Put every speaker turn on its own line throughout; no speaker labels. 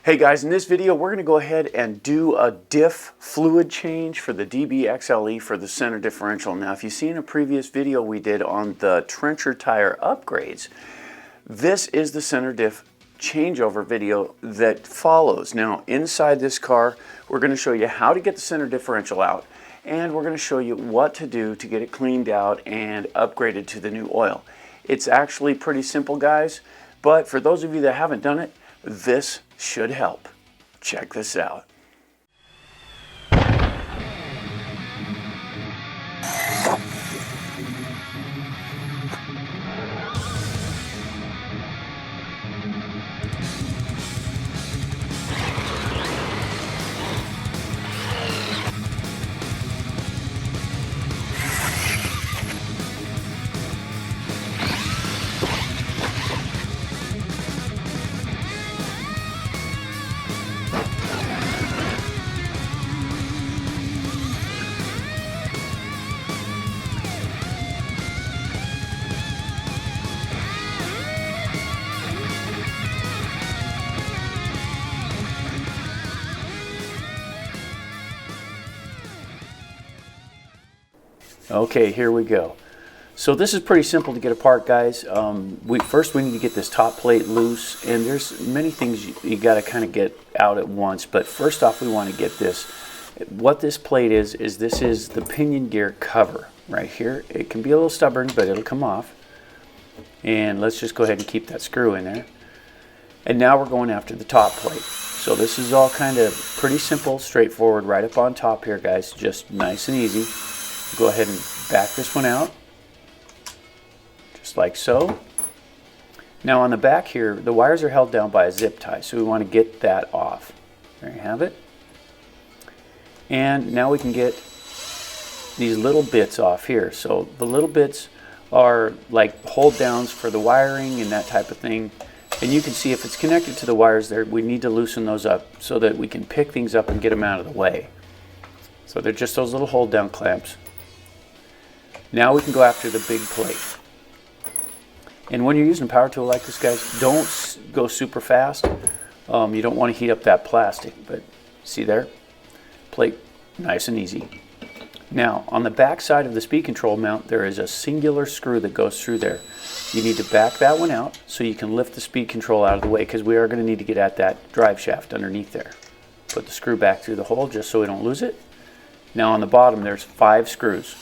Hey guys, in this video we're going to go ahead and do a diff fluid change for the DBXL-E for the center differential. Now if you've seen a previous video we did on the trencher tire upgrades, this is the center diff changeover video that follows. Now inside this car we're going to show you how to get the center differential out, and we're going to show you what to do to get it cleaned out and upgraded to the new oil. It's actually pretty simple, guys, but for those of you that haven't done it, this should help. Check this out. Okay, here we go. So this is pretty simple to get apart, guys. First we need to get this top plate loose, and there's many things you got to kind of get out at once. But first off, we want to get this. What this plate is this is the pinion gear cover right here. It can be a little stubborn, but it'll come off. And let's just go ahead and keep that screw in there. And now we're going after the top plate. So this is all kind of pretty simple, straightforward, right up on top here, guys. Just nice and easy. Go ahead and back this one out, just like so. Now on the back here, the wires are held down by a zip tie, so we want to get that off. There you have it. And now we can get these little bits off here. So the little bits are like hold downs for the wiring and that type of thing. And you can see if it's connected to the wires there, we need to loosen those up so that we can pick things up and get them out of the way. So they're just those little hold down clamps. Now we can go after the big plate. And when you're using a power tool like this, guys, don't go super fast. You don't want to heat up that plastic, but see there? Plate, nice and easy. Now, on the back side of the speed control mount, there is a singular screw that goes through there. You need to back that one out so you can lift the speed control out of the way, because we are going to need to get at that drive shaft underneath there. Put the screw back through the hole just so we don't lose it. Now on the bottom, there's 5 screws.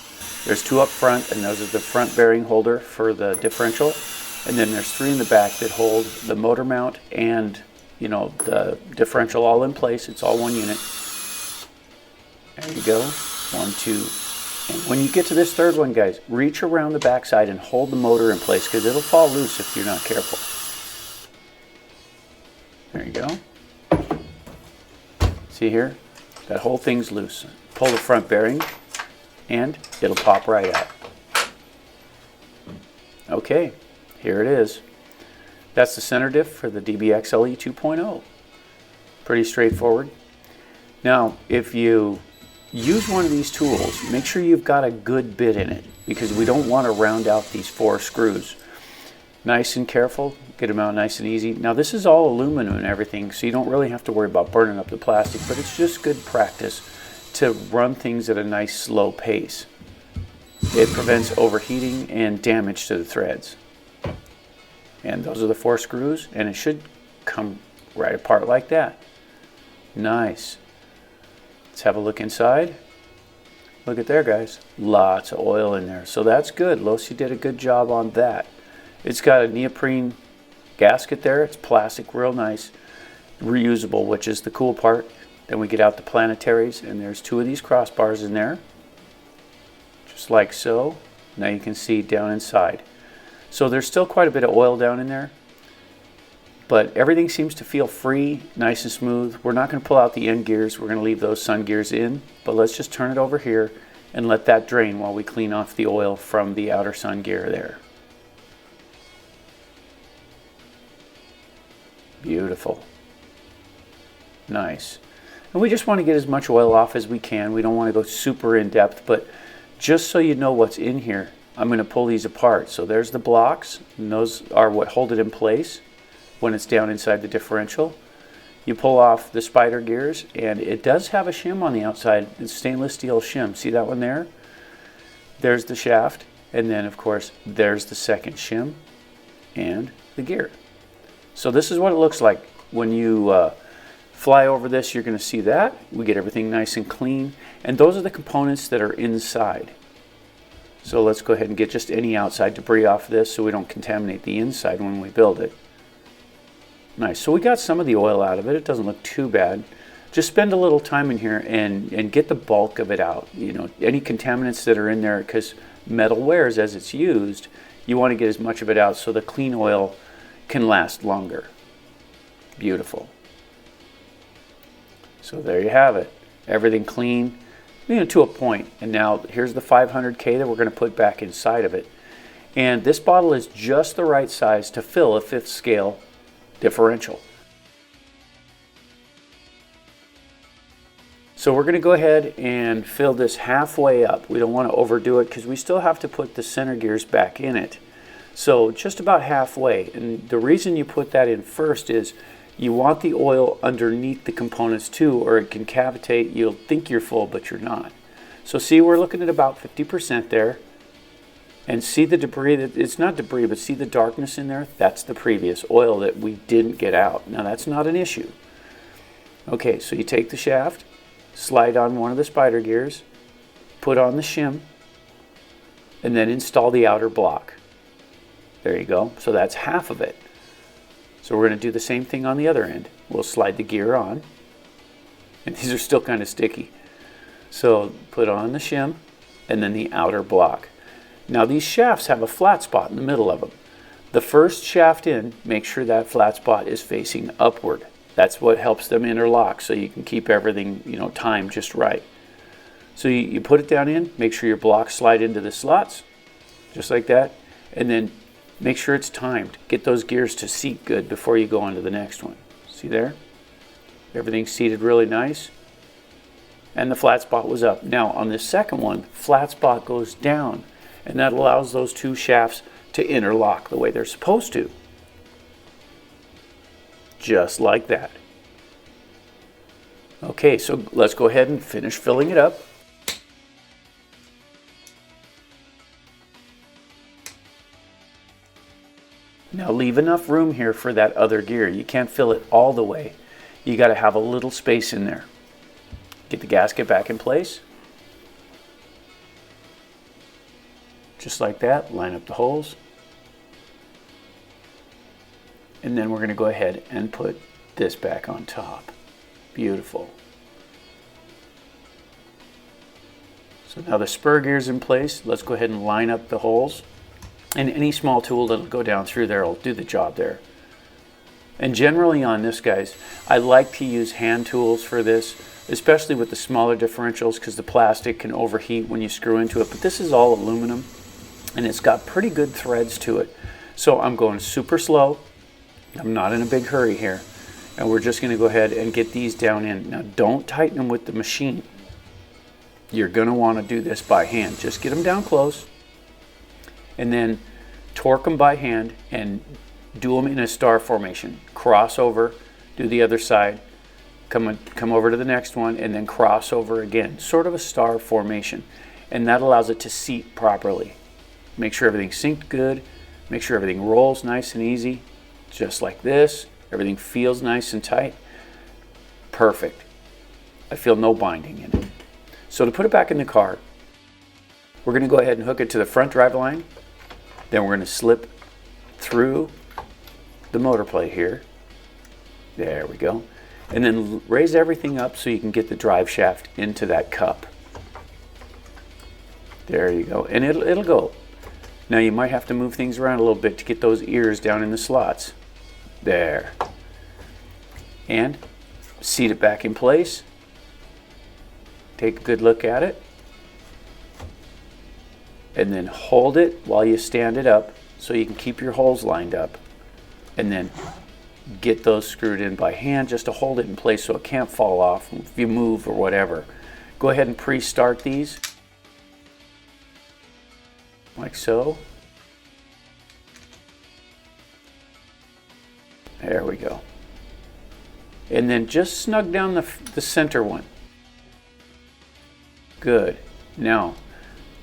There's 2 up front, and those are the front bearing holder for the differential. And then there's 3 in the back that hold the motor mount and, you know, the differential all in place. It's all one unit. There you go. 1, 2. And when you get to this third one, guys, reach around the back side and hold the motor in place, because it'll fall loose if you're not careful. There you go. See here? That whole thing's loose. Pull the front bearing, and it'll pop right out. Okay, here it is. That's the center diff for the DBXL-E 2.0. Pretty straightforward. Now, if you use one of these tools, make sure you've got a good bit in it, because we don't want to round out these 4 screws. Nice and careful, get them out nice and easy. Now this is all aluminum and everything, so you don't really have to worry about burning up the plastic, but it's just good practice to run things at a nice slow pace. It prevents overheating and damage to the threads. And those are the 4 screws, and it should come right apart like that. Nice. Let's have a look inside. Look at there, guys. Lots of oil in there, so that's good. Losi did a good job on that. It's got a neoprene gasket there. It's plastic, real nice, reusable, which is the cool part. Then we get out the planetaries, and there's 2 of these crossbars in there, just like so. Now you can see down inside. So there's still quite a bit of oil down in there, but everything seems to feel free, nice and smooth. We're not going to pull out the end gears. We're going to leave those sun gears in, but let's just turn it over here and let that drain while we clean off the oil from the outer sun gear there. Beautiful. Nice. And we just want to get as much oil off as we can. We don't want to go super in depth, but just so you know what's in here, I'm going to pull these apart. So there's the blocks, and those are what hold it in place when it's down inside the differential. you pull off the spider gears, and it does have a shim on the outside. It's stainless steel shim. See that one there? There's the shaft, and then of course there's the second shim and the gear. So this is what it looks like when you fly over this. You're going to see that we get everything nice and clean, and those are the components that are inside. So let's go ahead and get just any outside debris off of this so we don't contaminate the inside when we build it. Nice. So we got some of the oil out of it. It doesn't look too bad. Just spend a little time in here and get the bulk of it out. You know, any contaminants that are in there, because metal wears as it's used, you want to get as much of it out so the clean oil can last longer. Beautiful. So there you have it. Everything clean, you know, to a point. And now here's the 500K that we're going to put back inside of it. And this bottle is just the right size to fill a 5th scale differential. So we're going to go ahead and fill this halfway up. We don't want to overdo it because we still have to put the center gears back in it. So just about halfway. And the reason you put that in first is you want the oil underneath the components too, or it can cavitate. You'll think you're full, but you're not. So see, we're looking at about 50% there. And see the debris, it's not debris, but see the darkness in there? That's the previous oil that we didn't get out. Now that's not an issue. Okay, so you take the shaft, slide on one of the spider gears, put on the shim, and then install the outer block. There you go. So that's half of it. So we're going to do the same thing on the other end. We'll slide the gear on, and these are still kind of sticky. So put on the shim, and then the outer block. Now these shafts have a flat spot in the middle of them. The first shaft in, make sure that flat spot is facing upward. That's what helps them interlock, so you can keep everything, you know, timed just right. So you put it down in, make sure your blocks slide into the slots, just like that, and then make sure it's timed. Get those gears to seat good before you go on to the next one. See there? Everything's seated really nice. And the flat spot was up. Now on this second one, flat spot goes down, and that allows those two shafts to interlock the way they're supposed to. Just like that. Okay, so let's go ahead and finish filling it up. Now leave enough room here for that other gear. You can't fill it all the way. You got to have a little space in there. Get the gasket back in place. Just like that, line up the holes. And then we're going to go ahead and put this back on top. Beautiful. So now the spur gear's in place. Let's go ahead and line up the holes. And any small tool that'll go down through there will do the job there. And generally on this, guys, I like to use hand tools for this, especially with the smaller differentials, because the plastic can overheat when you screw into it. But this is all aluminum, and it's got pretty good threads to it. So I'm going super slow. I'm not in a big hurry here. And we're just going to go ahead and get these down in. Now don't tighten them with the machine. You're going to want to do this by hand. Just get them down close, and then torque them by hand and do them in a star formation. Cross over, do the other side, come over to the next one, and then cross over again. Sort of a star formation. And that allows it to seat properly. Make sure everything's synced good. Make sure everything rolls nice and easy. Just like this. Everything feels nice and tight. Perfect. I feel no binding in it. So to put it back in the car, we're going to go ahead and hook it to the front drive line. Then we're going to slip through the motor plate here. There we go. And then raise everything up so you can get the drive shaft into that cup. There you go. And it'll go. Now you might have to move things around a little bit to get those ears down in the slots. There. And seat it back in place. Take a good look at it. And then hold it while you stand it up so you can keep your holes lined up. And then get those screwed in by hand just to hold it in place so it can't fall off if you move or whatever. Go ahead and pre-start these. Like so. There we go. And then just snug down the center one. Good. Now,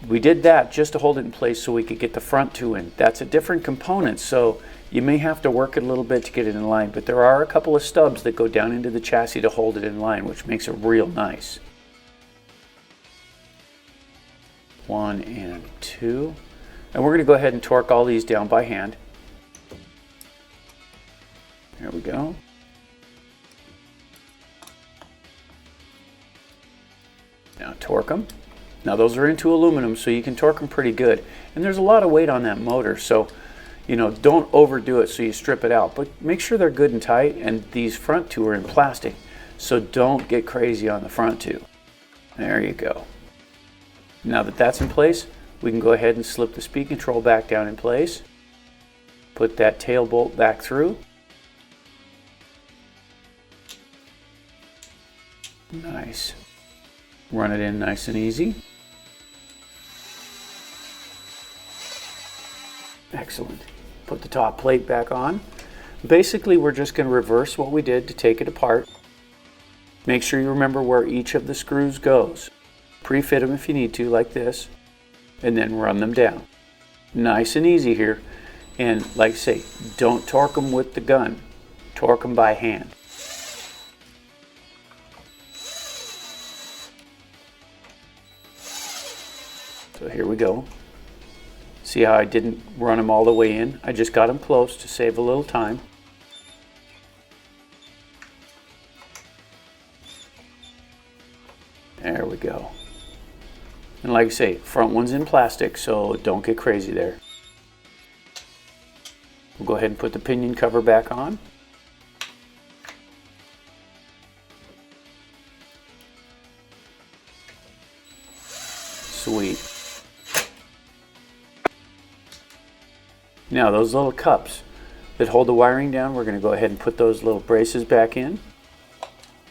we did that just to hold it in place so we could get the front two in. That's a different component, so you may have to work it a little bit to get it in line, but there are a couple of stubs that go down into the chassis to hold it in line, which makes it real nice. 1 and 2. And we're going to go ahead and torque all these down by hand. There we go. Now torque them. Now those are into aluminum, so you can torque them pretty good. And there's a lot of weight on that motor, so you know, don't overdo it so you strip it out. But make sure they're good and tight, and these front two are in plastic, so don't get crazy on the front two. There you go. Now that that's in place, we can go ahead and slip the speed control back down in place. Put that tail bolt back through. Nice. Run it in nice and easy. Excellent. Put the top plate back on. Basically, we're just going to reverse what we did to take it apart. Make sure you remember where each of the screws goes. Pre-fit them if you need to, like this, and then run them down. Nice and easy here. And like I say, don't torque them with the gun. Torque them by hand. So here we go. See how I didn't run them all the way in? I just got them close to save a little time. There we go. And like I say, front one's in plastic, so don't get crazy there. We'll go ahead and put the pinion cover back on. Sweet. Now those little cups that hold the wiring down, we're going to go ahead and put those little braces back in.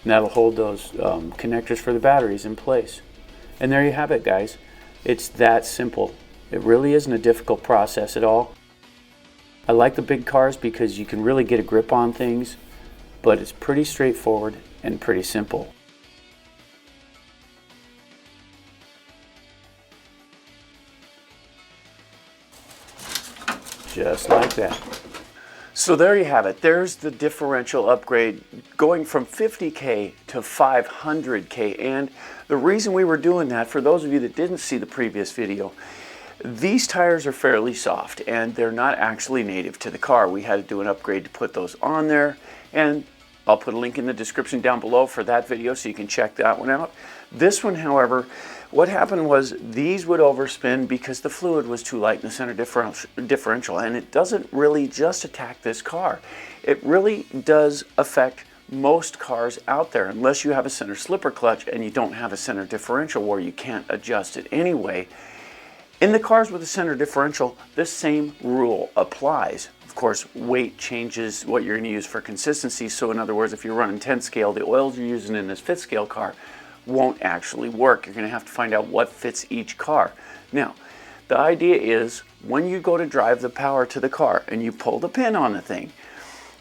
And that'll hold those connectors for the batteries in place. And there you have it, guys. It's that simple. It really isn't a difficult process at all. I like the big cars because you can really get a grip on things, but it's pretty straightforward and pretty simple. Just like that. So there you have it. There's the differential upgrade going from 50K to 500K. And the reason we were doing that, for those of you that didn't see the previous video, these tires are fairly soft and they're not actually native to the car. We had to do an upgrade to put those on there, and I'll put a link in the description down below for that video so you can check that one out. This one, however, what happened was these would overspin because the fluid was too light in the center differential, and it doesn't really just attack this car. It really does affect most cars out there, unless you have a center slipper clutch and you don't have a center differential where you can't adjust it anyway. In the cars with a center differential, this same rule applies. Of course, weight changes what you're going to use for consistency. So in other words, if you're running 10 scale, the oils you're using in this 5th scale car won't actually work. You're going to have to find out what fits each car. Now, the idea is when you go to drive the power to the car and you pull the pin on the thing,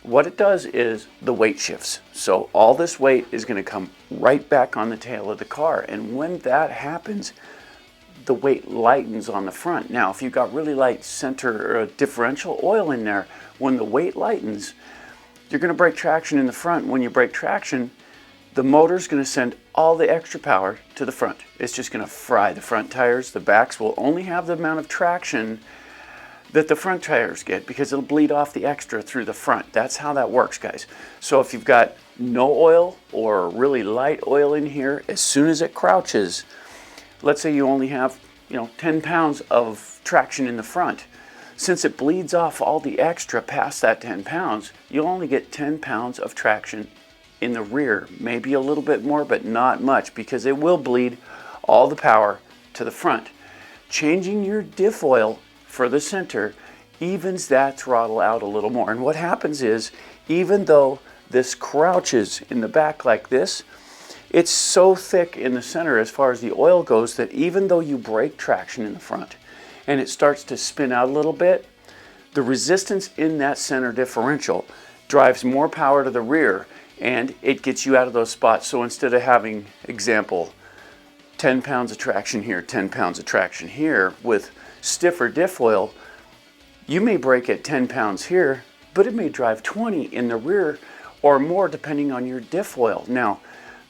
what it does is the weight shifts. So all this weight is going to come right back on the tail of the car. And when that happens, the weight lightens on the front. Now, if you've got really light center differential oil in there, when the weight lightens, you're going to break traction in the front. When you break traction, the motor's going to send all the extra power to the front. It's just going to fry the front tires. The backs will only have the amount of traction that the front tires get because it'll bleed off the extra through the front. That's how that works, guys. So if you've got no oil or really light oil in here, as soon as it crouches, let's say you only have 10 pounds of traction in the front. Since it bleeds off all the extra past that 10 pounds, you'll only get 10 pounds of traction in the rear. Maybe a little bit more, but not much, because it will bleed all the power to the front. Changing your diff oil for the center evens that throttle out a little more. And what happens is, even though this crouches in the back like this, it's so thick in the center as far as the oil goes that even though you break traction in the front and it starts to spin out a little bit, the resistance in that center differential drives more power to the rear, and it gets you out of those spots. So instead of having, example, 10 pounds of traction here, 10 pounds of traction here, with stiffer diff oil, you may brake at 10 pounds here, but it may drive 20 in the rear or more depending on your diff oil. Now,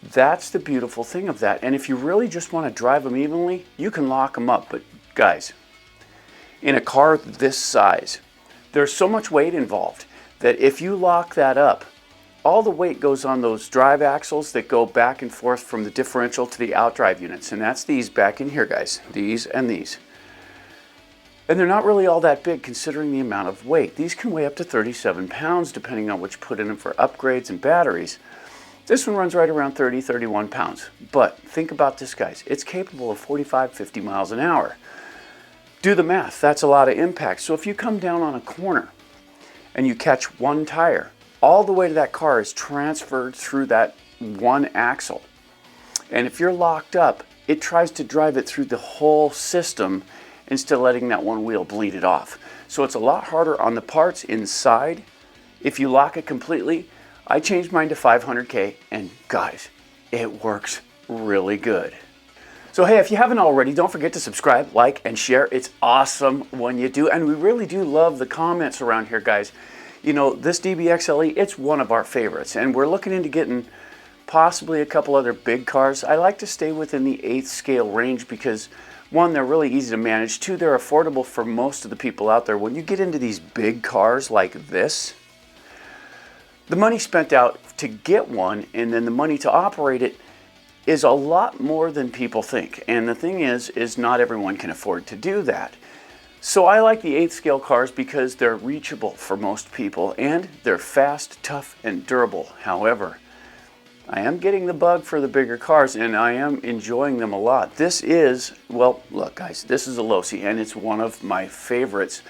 that's the beautiful thing of that. And if you really just want to drive them evenly, you can lock them up. But guys, in a car this size, there's so much weight involved that if you lock that up, all the weight goes on those drive axles that go back and forth from the differential to the outdrive units. And that's these back in here, guys, these and these. And they're not really all that big considering the amount of weight. These can weigh up to 37 pounds depending on what you put in them for upgrades and batteries. This one runs right around 30, 31 pounds. But think about this, guys. It's capable of 45, 50 miles an hour. Do the math. That's a lot of impact. So if you come down on a corner and you catch one tire, all the weight of that car is transferred through that one axle. And if you're locked up, it tries to drive it through the whole system instead of letting that one wheel bleed it off. So it's a lot harder on the parts inside. If you lock it completely, I changed mine to 500K, and guys, it works really good. So hey, if you haven't already, don't forget to subscribe, like, and share. It's awesome when you do, and we really do love the comments around here, guys. You know, this DBXL-E, it's one of our favorites, and we're looking into getting possibly a couple other big cars. I like to stay within the 8th scale range because, one, they're really easy to manage. Two, they're affordable for most of the people out there. When you get into these big cars like this, the money spent out to get one and then the money to operate it is a lot more than people think. And the thing is not everyone can afford to do that. So I like the 8th scale cars because they're reachable for most people and they're fast, tough, and durable. However, I am getting the bug for the bigger cars and I am enjoying them a lot. This is, well, look guys, this is a Losi and it's one of my favorites.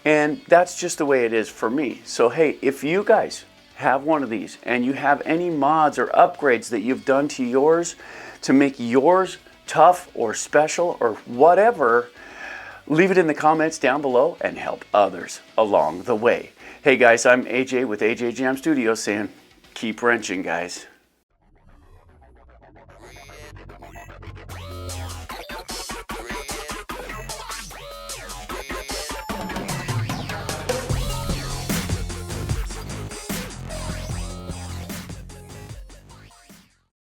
And that's just the way it is for me. So hey, if you guys have one of these and you have any mods or upgrades that you've done to yours to make yours tough or special or whatever, leave it in the comments down below and help others along the way. Hey guys, I'm AJ with AJ Jam Studios saying, keep wrenching, guys.